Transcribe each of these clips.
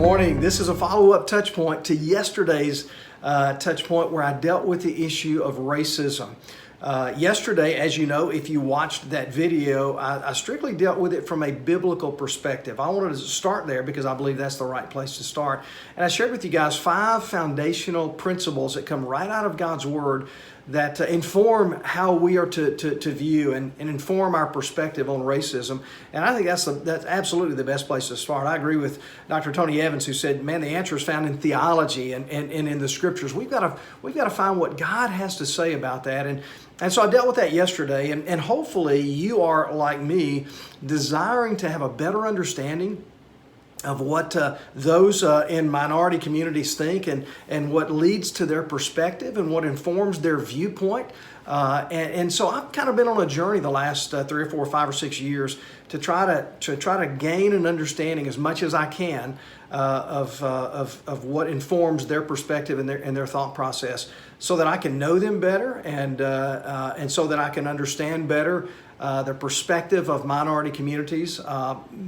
morning. This is a follow-up touch point to yesterday's touch point where I dealt with the issue of racism. Yesterday, as you know, if you watched that video, I strictly dealt with it from a biblical perspective. I wanted to start there because I believe that's the right place to start. And I shared with you guys 5 foundational principles that come right out of God's Word that inform how we are to view and inform our perspective on racism. And I think that's absolutely the best place to start. I agree with Dr. Tony Evans, who said, man, the answer is found in theology and in the Scriptures. We've got to find what God has to say about that. And so I dealt with that yesterday, and hopefully you are, like me, desiring to have a better understanding of what those in minority communities think and what leads to their perspective and what informs their viewpoint. And so I've kind of been on a journey the last 3 or 4 or 5 or 6 years to try to gain an understanding as much as I can of what informs their perspective and their thought process, so that I can know them better and so that I can understand better the perspective of minority communities,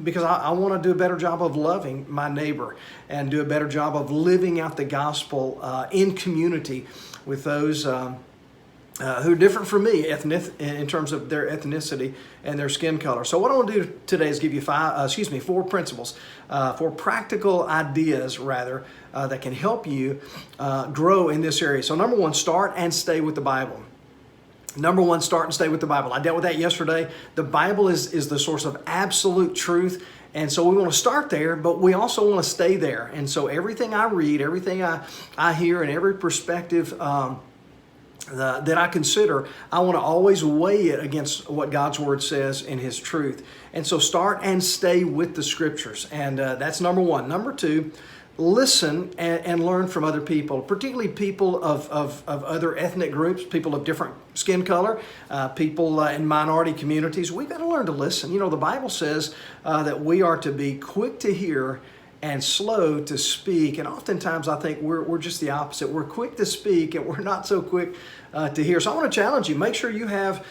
because I want to do a better job of loving my neighbor and do a better job of living out the gospel in community with those who are different from me in terms of their ethnicity and their skin color. So what I want to do today is give you 4 principles, 4 practical ideas rather, that can help you grow in this area. So number 1, start and stay with the Bible. Number 1, start and stay with the Bible. I dealt with that yesterday. The Bible is the source of absolute truth. And so we want to start there, but we also want to stay there. And so everything I read, everything I hear, and every perspective that I consider, I want to always weigh it against what God's Word says in His truth. And so start and stay with the Scriptures. And that's number 1. Number 2, listen and learn from other people, particularly people of other ethnic groups, people of different skin color, people in minority communities. We've got to learn to listen. You know, the Bible says that we are to be quick to hear and slow to speak. And oftentimes I think we're just the opposite. We're quick to speak and we're not so quick to hear. So I want to challenge you. Make sure you have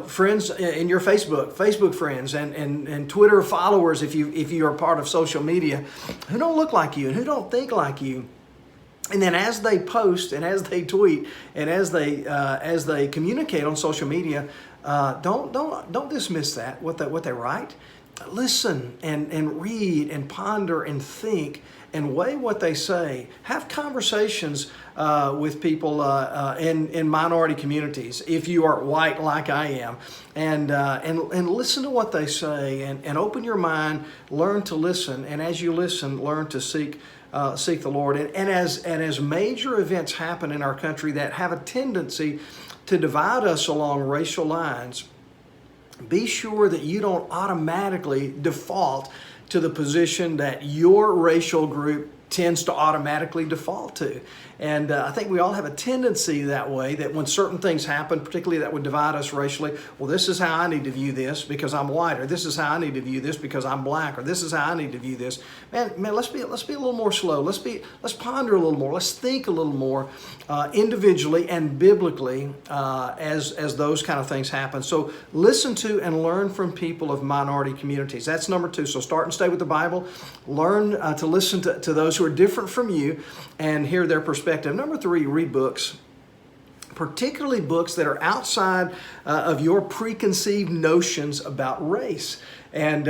friends in your Facebook friends and Twitter followers if you are part of social media who don't look like you and who don't think like you. And then as they post and as they tweet and as they communicate on social media, don't dismiss that what they write. Listen and read and ponder and think and weigh what they say. Have conversations with people in minority communities, if you are white like I am, and listen to what they say and open your mind, learn to listen, and as you listen, learn to seek the Lord. And as major events happen in our country that have a tendency to divide us along racial lines, be sure that you don't automatically default to the position that your racial group tends to automatically default to. And I think we all have a tendency that way, that when certain things happen, particularly that would divide us racially, well, this is how I need to view this because I'm white, or this is how I need to view this because I'm black, or this is how I need to view this. Man, let's be a little more slow. Let's ponder a little more. Let's think a little more individually and biblically as those kind of things happen. So listen to and learn from people of minority communities. That's number 2. So start and stay with the Bible. Learn to listen to those who are different from you and hear their perspective. Number 3, read books, particularly books that are outside of your preconceived notions about race. And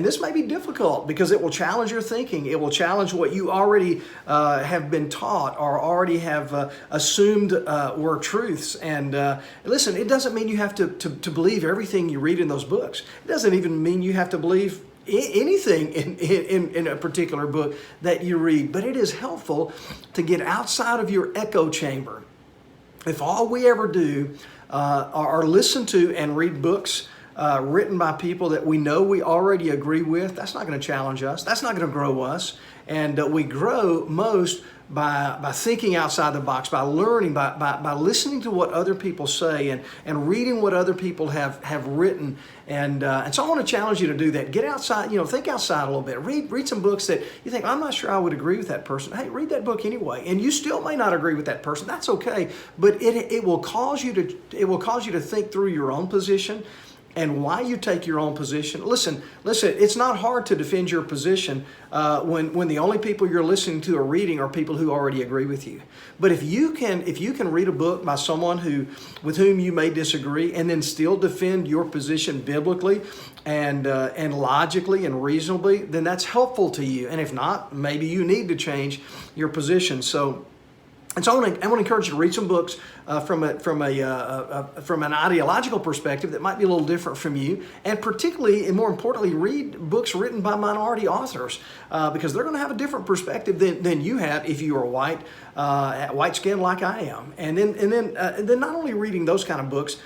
this may be difficult because it will challenge your thinking. It will challenge what you already have been taught or already have assumed were truths. And listen, it doesn't mean you have to believe everything you read in those books. It doesn't even mean you have to believe anything in a particular book that you read, but it is helpful to get outside of your echo chamber. If all we ever do are listen to and read books written by people that we know we already agree with, that's not going to challenge us. That's not going to grow us. And we grow most by thinking outside the box, by learning, by listening to what other people say and reading what other people have written. And so I want to challenge you to do that. Get outside, think outside a little bit. Read some books that you think, I'm not sure I would agree with that person. Hey, read that book anyway. And you still may not agree with that person. That's okay. But it will cause you to think through your own position and why you take your own position. Listen, it's not hard to defend your position when the only people you're listening to or reading are people who already agree with you. But if you can read a book by someone with whom you may disagree and then still defend your position biblically and logically and reasonably, then that's helpful to you. And if not, maybe you need to change your position. And so I want to encourage you to read some books from an ideological perspective that might be a little different from you, and particularly and more importantly, read books written by minority authors because they're going to have a different perspective than you have if you are white skinned like I am. And then not only reading those kind of books,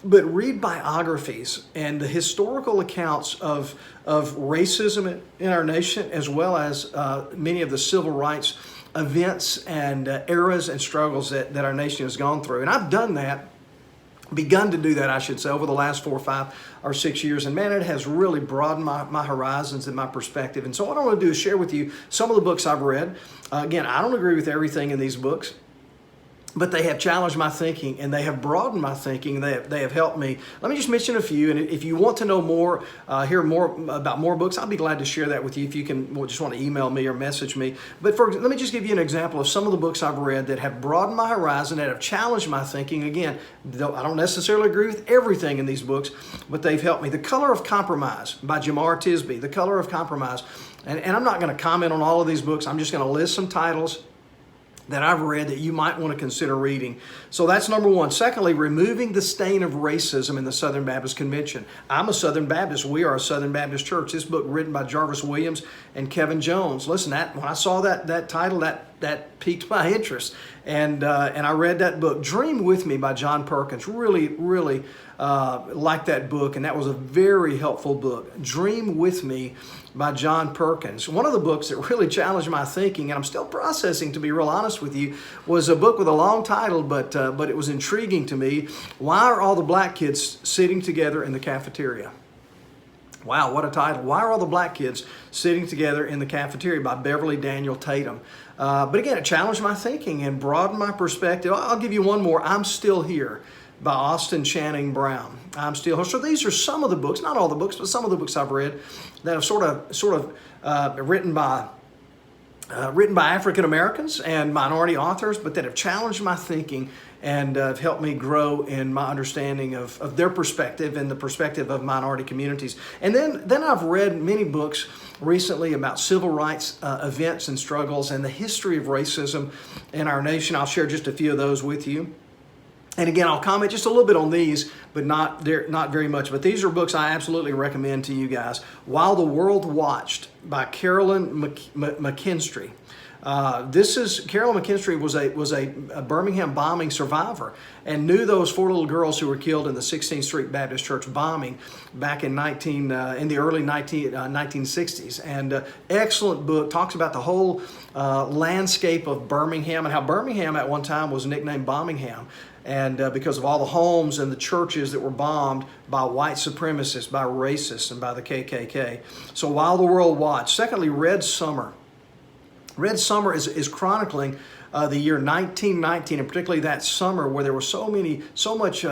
but read biographies and the historical accounts of racism in our nation, as well as many of the civil rights events and eras and struggles that our nation has gone through. And I've done that, begun to do that, I should say, over the last 4 or 5 or 6 years. And man, it has really broadened my horizons and my perspective. And so what I want to do is share with you some of the books I've read. Again, I don't agree with everything in these books, but they have challenged my thinking and they have broadened my thinking. They have helped me. Let me just mention a few. And if you want to know more, hear more about more books, I'll be glad to share that with you if you just want to email me or message me. But let me just give you an example of some of the books I've read that have broadened my horizon, that have challenged my thinking. Again, though I don't necessarily agree with everything in these books, but they've helped me. The Color of Compromise by Jemar Tisby. The Color of Compromise. And I'm not going to comment on all of these books. I'm just going to list some titles that I've read that you might want to consider reading. So that's number one. Secondly, Removing the Stain of Racism in the Southern Baptist Convention. I'm a Southern Baptist. We are a Southern Baptist church. This book written by Jarvis Williams and Kevin Jones. Listen, when I saw that title, that piqued my interest. And I read that book. Dream With Me by John Perkins. Really liked that book, and that was a very helpful book. Dream With Me by John Perkins. One of the books that really challenged my thinking, and I'm still processing, to be real honest with you, was a book with a long title, but it was intriguing to me. Why Are All the Black Kids Sitting Together in the Cafeteria? Wow, what a title. Why Are All the Black Kids Sitting Together in the Cafeteria by Beverly Daniel Tatum. But again, it challenged my thinking and broadened my perspective. I'll give you one more. I'm Still Here by Austin Channing Brown. I'm Still Here. So these are some of the books, not all the books, but some of the books I've read that have sort of written by African Americans and minority authors, but that have challenged my thinking and have helped me grow in my understanding of their perspective and the perspective of minority communities. And then I've read many books recently about civil rights events and struggles and the history of racism in our nation. I'll share just a few of those with you. And again, I'll comment just a little bit on these, but not very much. But these are books I absolutely recommend to you guys. While the World Watched by Carolyn McKinstry. Carolyn McKinstry was a Birmingham bombing survivor and knew those 4 little girls who were killed in the 16th Street Baptist Church bombing back in the early 1960s. And excellent book, talks about the whole landscape of Birmingham and how Birmingham at one time was nicknamed Bombingham. And because of all the homes and the churches that were bombed by white supremacists, by racists, and by the KKK. So While the World Watched. Secondly, Red Summer. Red Summer is chronicling the year 1919, and particularly that summer where there was so much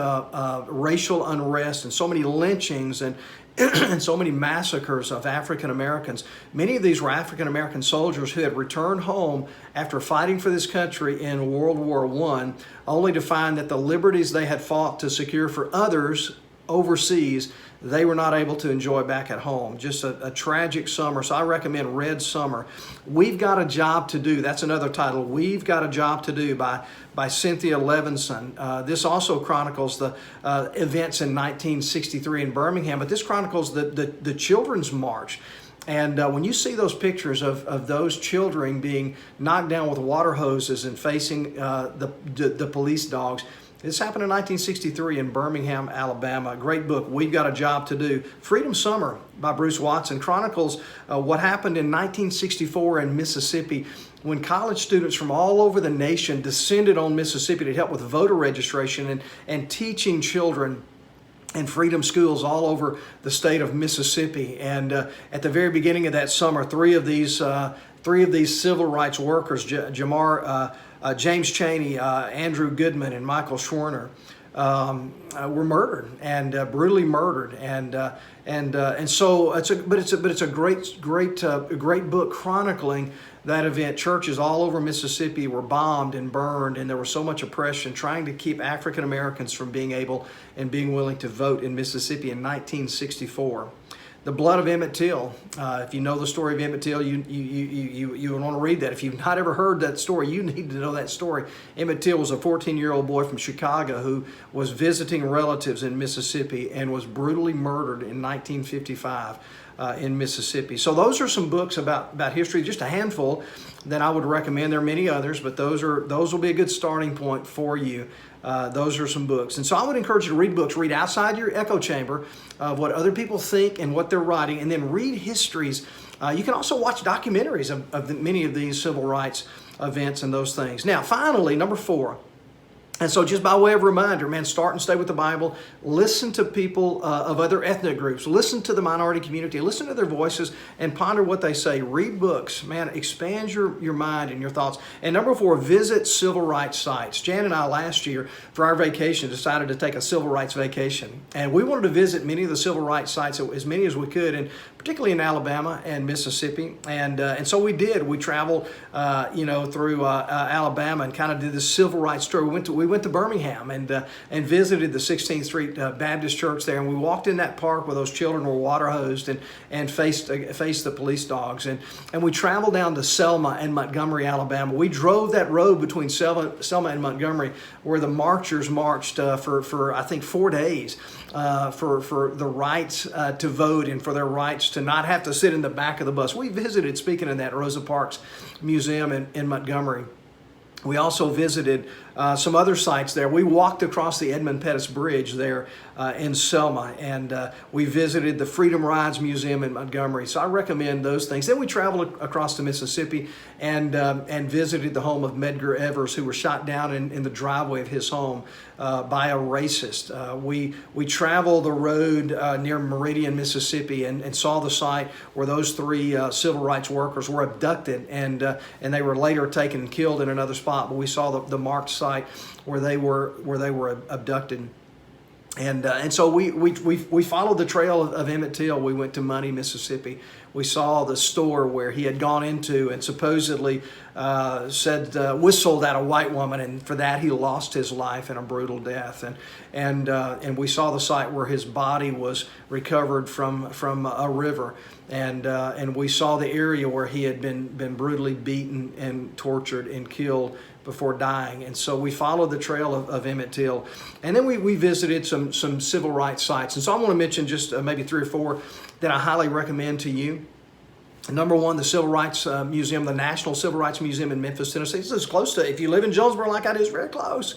racial unrest and so many lynchings and and so many massacres of African Americans. Many of these were African American soldiers who had returned home after fighting for this country in World War I, only to find that the liberties they had fought to secure for others overseas, they were not able to enjoy back at home. Just a tragic summer. So I recommend Red Summer. We've Got a Job to Do. That's another title. We've Got a Job to Do by Cynthia Levinson. This also chronicles the events in 1963 in Birmingham, but this chronicles the Children's March. And when you see those pictures of those children being knocked down with water hoses and facing the police dogs, this happened in 1963 in Birmingham, Alabama. A great book, We've Got a Job to Do. Freedom Summer by Bruce Watson chronicles what happened in 1964 in Mississippi when college students from all over the nation descended on Mississippi to help with voter registration and teaching children in freedom schools all over the state of Mississippi. And at the very beginning of that summer, three of these civil rights workers, James Chaney, Andrew Goodman, and Michael Schwerner, were murdered and brutally murdered, and so it's a great book chronicling that event. Churches all over Mississippi were bombed and burned, and there was so much oppression trying to keep African Americans from being able and being willing to vote in Mississippi in 1964. The blood of Emmett Till. If you know the story of Emmett Till, you want to read that. If you've not ever heard that story, you need to know that story. Emmett Till was a 14-year-old boy from Chicago who was visiting relatives in Mississippi and was brutally murdered in 1955 in Mississippi. So those are some books about history, just a handful that I would recommend. There are many others, but those will be a good starting point for you. Those are some books. And so I would encourage you to read books. Read outside your echo chamber of what other people think and what they're writing, and then read histories. You can also watch documentaries of many of these civil rights events and those things. Now, finally, number 4. And so just by way of reminder, man, start and stay with the Bible. Listen to people of other ethnic groups. Listen to the minority community. Listen to their voices and ponder what they say. Read books. Man, expand your mind and your thoughts. And number 4, visit civil rights sites. Jan and I last year for our vacation decided to take a civil rights vacation. And we wanted to visit many of the civil rights sites, as many as we could, and particularly in Alabama and Mississippi. And so we did. We traveled, through Alabama and kind of did this civil rights tour. We went to Birmingham and visited the 16th Street Baptist Church there, and we walked in that park where those children were water hosed and faced the police dogs, and we traveled down to Selma and Montgomery, Alabama. We drove that road between Selma and Montgomery, where the marchers marched for I think 4 days for the rights to vote and for their rights to not have to sit in the back of the bus. We visited, speaking of that, Rosa Parks Museum in Montgomery. We also visited some other sites there. We walked across the Edmund Pettus Bridge there in Selma, and we visited the Freedom Rides Museum in Montgomery. So I recommend those things. Then we traveled across to Mississippi and visited the home of Medgar Evers, who was shot down in the driveway of his home by a racist. We traveled the road near Meridian, Mississippi, and saw the site where those 3 civil rights workers were abducted, and they were later taken and killed in another spot. But we saw the marked site where they were abducted. And so we followed the trail of Emmett Till. We went to Money, Mississippi. We saw the store where he had gone into and supposedly whistled at a white woman, and for that he lost his life in a brutal death. And we saw the site where his body was recovered from a river, and we saw the area where he had been brutally beaten and tortured and killed before dying. And so we followed the trail of Emmett Till. And then we visited some civil rights sites. And so I want to mention just maybe 3 or 4 that I highly recommend to you. Number 1, the Civil Rights Museum, the National Civil Rights Museum in Memphis, Tennessee. This is close to, if you live in Jonesboro like I do, it's very close.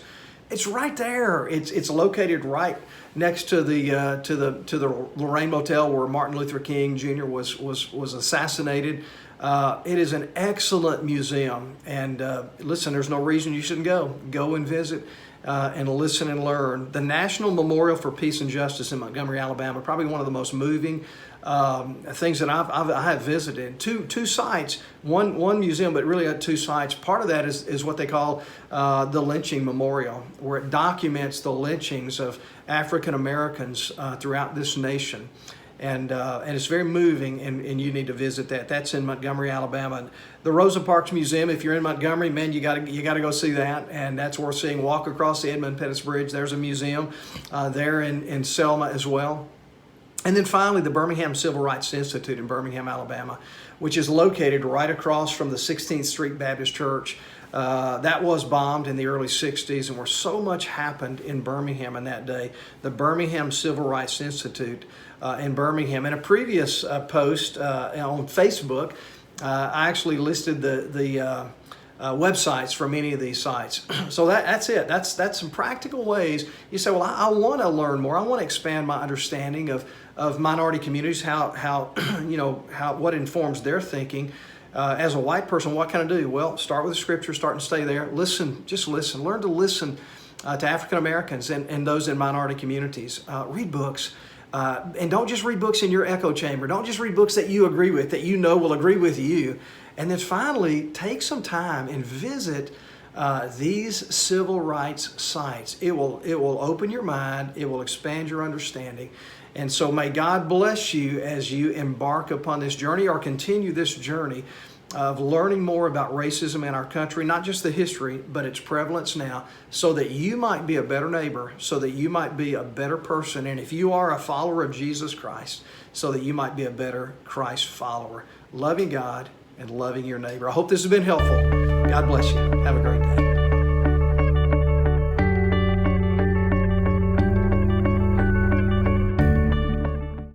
It's right there. It's located right next to the Lorraine Motel where Martin Luther King Jr. was assassinated. It is an excellent museum, and listen, there's no reason you shouldn't go. Go and visit and listen and learn. The National Memorial for Peace and Justice in Montgomery, Alabama, probably one of the most moving things that I have visited. Two sites, one museum, but really 2 sites. Part of that is what they call the Lynching Memorial, where it documents the lynchings of African Americans throughout this nation. And it's very moving, and you need to visit that. That's in Montgomery, Alabama. The Rosa Parks Museum, if you're in Montgomery, man, you got to go see that, and that's worth seeing. Walk across the Edmund Pettus Bridge. There's a museum there in Selma as well. And then finally, the Birmingham Civil Rights Institute in Birmingham, Alabama, which is located right across from the 16th Street Baptist Church. That was bombed in the early 60s, and where so much happened in Birmingham in that day. The Birmingham Civil Rights Institute in Birmingham. In a previous post on Facebook, I actually listed the websites for many of these sites. So that's it. That's some practical ways. You say, well, I want to learn more. I want to expand my understanding of minority communities, how what informs their thinking. As a white person, what can I do? Well, start with the scripture, start and stay there. Just listen. Learn to listen to African Americans and those in minority communities. Read books. And don't just read books in your echo chamber. Don't just read books that you agree with, that you know will agree with you. And then finally, take some time and visit these civil rights sites. It will open your mind. It will expand your understanding. And so may God bless you as you embark upon this journey or continue this journey of learning more about racism in our country, not just the history, but its prevalence now, so that you might be a better neighbor, so that you might be a better person, and if you are a follower of Jesus Christ, so that you might be a better Christ follower, loving God and loving your neighbor. I hope this has been helpful. God bless you. Have a great day.